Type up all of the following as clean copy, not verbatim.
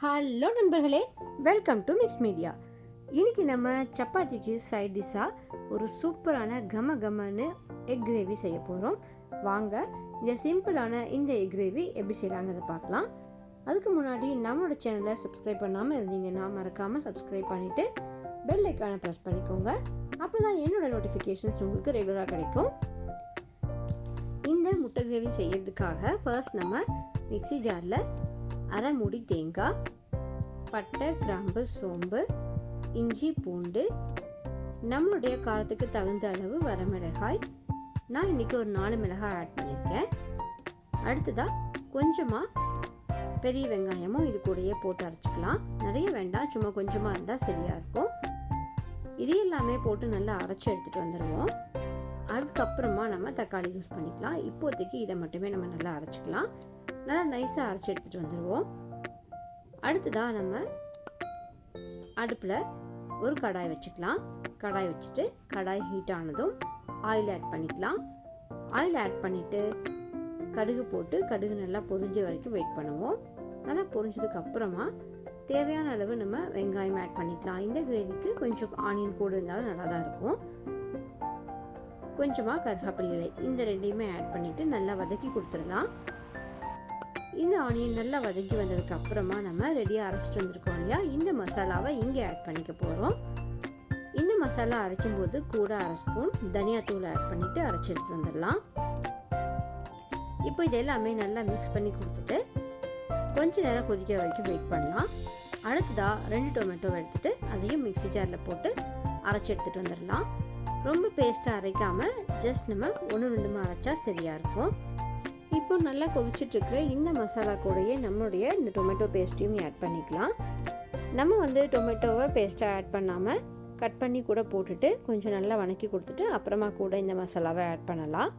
Hello நண்பர்களே, welcome to mix media. இன்றைக்கி நம்ம சப்பாத்திக்கு சைட் டிஷ்ஷாக ஒரு சூப்பரான கமன்னு எக் கிரேவி செய்ய போகிறோம். வாங்க இந்த சிம்பிளான இந்த எக் கிரேவி எப்படி செய்யலாங்கிறத பார்க்கலாம். அதுக்கு முன்னாடி நம்மளோட சேனலை சப்ஸ்கிரைப் பண்ணாமல் இருந்தீங்கன்னா மறக்காமல் சப்ஸ்கிரைப் பண்ணிவிட்டு பெல் ஐக்கானை ப்ரெஸ் பண்ணிக்கோங்க. அப்போ தான் என்னோடய நோட்டிஃபிகேஷன்ஸ் உங்களுக்கு ரெகுலராக கிடைக்கும். இந்த முட்டை கிரேவி செய்யறதுக்காக ஃபர்ஸ்ட் நம்ம மிக்ஸி ஜாரில் அரை மூடி தேங்காய், பட்டை, கிராம்பு, சோம்பு, இஞ்சி, பூண்டு, நம்மளுடைய காரத்துக்கு தகுந்த அளவு வரமிளகாய், நான் இன்றைக்கி ஒரு 4 மிளகாய் ஆட் பண்ணியிருக்கேன். அடுத்ததாக கொஞ்சமாக பெரிய வெங்காயமும் இது கூடயே போட்டு அரைச்சிக்கலாம். நிறைய வேண்டாம், சும்மா கொஞ்சமாக இருந்தால் சரியாக இருக்கும். இது எல்லாமே போட்டு நல்லா அரைச்சி எடுத்துகிட்டு வந்துடுவோம். அதுக்கப்புறமா நம்ம தக்காளி யூஸ் பண்ணிக்கலாம். இப்போதைக்கு இதை மட்டுமே நம்ம நல்லா அரைச்சிக்கலாம். நல்லா நைஸாக அரைச்சி எடுத்துகிட்டு வந்துடுவோம். அடுத்ததாக நம்ம அடுப்பில் ஒரு கடாய் வச்சுக்கலாம். கடாய் வச்சுட்டு கடாய் ஹீட் ஆனதும் ஆயில் ஆட் பண்ணிக்கலாம். ஆயில் ஆட் பண்ணிவிட்டு கடுகு போட்டு கடுகு நல்லா பொரிஞ்ச வரைக்கும் வெயிட் பண்ணுவோம். நல்லா பொரிஞ்சதுக்கு அப்புறமா தேவையான அளவு நம்ம வெங்காயம் ஆட் பண்ணிக்கலாம். இந்த கிரேவிக்கு கொஞ்சம் ஆனியன் கூட இருந்தாலும் நல்லா தான் இருக்கும். கொஞ்சமாக கருவேப்பிலை, இந்த ரெண்டையுமே ஆட் பண்ணிவிட்டு நல்லா வதக்கி கொடுத்துடலாம். இந்த ஆனியன் நல்லா வதக்கி வந்ததுக்கு அப்புறமா நம்ம ரெடியாக அரைச்சிட்டு வந்திருக்கோம் இல்லையா, இந்த மசாலாவை இங்கே ஆட் பண்ணிக்க போகிறோம். இந்த மசாலா அரைக்கும் போது கூட 1/2 ஸ்பூன் தனியாத்தூள் ஆட் பண்ணிவிட்டு அரைச்சி எடுத்துகிட்டு வந்துடலாம். இப்போ இது எல்லாமே நல்லா மிக்ஸ் பண்ணி கொடுத்துட்டு கொஞ்ச நேரம் கொதிக்கிற வரைக்கும் வெயிட் பண்ணலாம். அடுத்ததாக 2 டொமேட்டோ எடுத்துகிட்டு அதையும் மிக்ஸி ஜாரில் போட்டு அரைச்சி எடுத்துகிட்டு வந்துடலாம். ரொம்ப பேஸ்ட்டாக அரைக்காமல் ஜஸ்ட் நம்ம 1-2 அரைச்சா சரியாக இருக்கும். இப்போ நல்லா கொதிச்சிட்ருக்கிற இந்த மசாலா கூடயே நம்மளுடைய இந்த டொமேட்டோ பேஸ்ட்டையும் ஆட் பண்ணிக்கலாம். நம்ம டொமேட்டோவை பேஸ்ட்டாக ஆட் பண்ணாமல் கட் பண்ணி கூட போட்டுட்டு கொஞ்சம் நல்லா வதக்கி கொடுத்துட்டு அப்புறமா கூட இந்த மசாலாவை ஆட் பண்ணலாம்.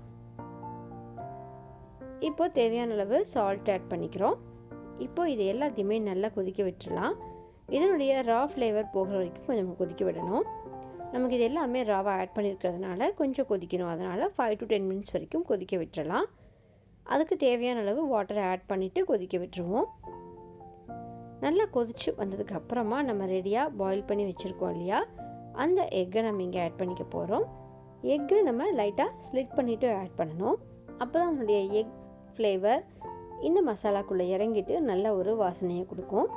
இப்போ தேவையான அளவு சால்ட் ஆட் பண்ணிக்கிறோம். இப்போ இது எல்லாத்தையுமே நல்லா கொதிக்க விட்டுடலாம். இதனுடைய ரா ஃப்ளேவர் போகிற வரைக்கும் கொஞ்சம் கொதிக்க விடணும். நமக்கு இது எல்லாமே ராவாக ஆட் பண்ணியிருக்கிறதுனால கொஞ்சம் கொதிக்கணும். அதனால் 5 to 10 மினிட்ஸ் வரைக்கும் கொதிக்க விட்டுறலாம். அதுக்கு தேவையான அளவு வாட்டரை ஆட் பண்ணிவிட்டு கொதிக்க விட்டுருவோம். நல்லா கொதிச்சு வந்ததுக்கு அப்புறமா நம்ம ரெடியாக பாயில் பண்ணி வச்சுருக்கோம் இல்லையா, அந்த எக்கை நம்ம இங்கே ஆட் பண்ணிக்க போகிறோம். எக்கை நம்ம லைட்டாக ஸ்லிட் பண்ணிவிட்டு ஆட் பண்ணணும். அப்போ தான் அதனுடைய எக் ஃப்ளேவர் இந்த மசாலாக்குள்ளே இறங்கிட்டு நல்ல ஒரு வாசனையை கொடுக்கும்.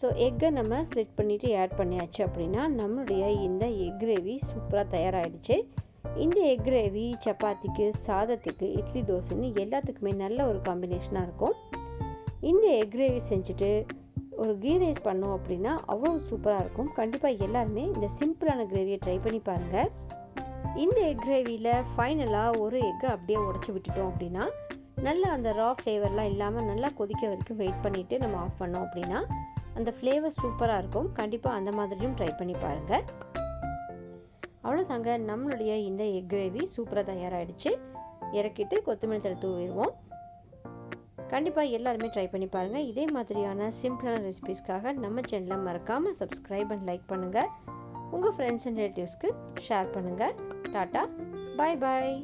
ஸோ எக்கை நம்ம ஸ்லிட் பண்ணிவிட்டு ஆட் பண்ணியாச்சு அப்படின்னா நம்மளுடைய இந்த எக் கிரேவி சூப்பராக தயாராகிடுச்சு. இந்த எக் கிரேவி சப்பாத்திக்கு, சாதத்துக்கு, இட்லி, தோசைன்னு எல்லாத்துக்குமே நல்ல ஒரு காம்பினேஷனாக இருக்கும். இந்த எக் கிரேவி செஞ்சுட்டு ஒரு கீ ரைஸ் பண்ணோம் அப்படின்னா அவ்வளோ சூப்பராக இருக்கும். கண்டிப்பாக எல்லாருமே இந்த சிம்பிளான கிரேவியை ட்ரை பண்ணி பாருங்கள். இந்த எக் கிரேவியில் ஃபைனலாக ஒரு எக்கை அப்படியே உடச்சி விட்டுட்டோம் அப்படின்னா நல்லா அந்த ரா ஃப்ளேவர்லாம் இல்லாமல் நல்லா கொதிக்க வரைக்கும் வெயிட் பண்ணிவிட்டு நம்ம ஆஃப் பண்ணோம் அப்படின்னா அந்த ஃப்ளேவர் சூப்பராக இருக்கும். கண்டிப்பாக அந்த மாதிரியும் ட்ரை பண்ணி பாருங்கள். அவ்வளோதாங்க, நம்மளுடைய இந்த எக் கிரேவி சூப்பராக தயாராகிடுச்சு. இறக்கிட்டு கொத்தமல்லி தழை தூவிடுவோம். கண்டிப்பாக எல்லாருமே ட்ரை பண்ணி பாருங்கள். இதே மாதிரியான சிம்பிளான ரெசிபீஸ்க்காக நம்ம சேனலை மறக்காமல் சப்ஸ்கிரைப் அண்ட் லைக் பண்ணுங்கள். உங்கள் ஃப்ரெண்ட்ஸ் அண்ட் ரிலேட்டிவ்ஸ்க்கு ஷேர் பண்ணுங்கள். டாட்டா, பாய் பாய்.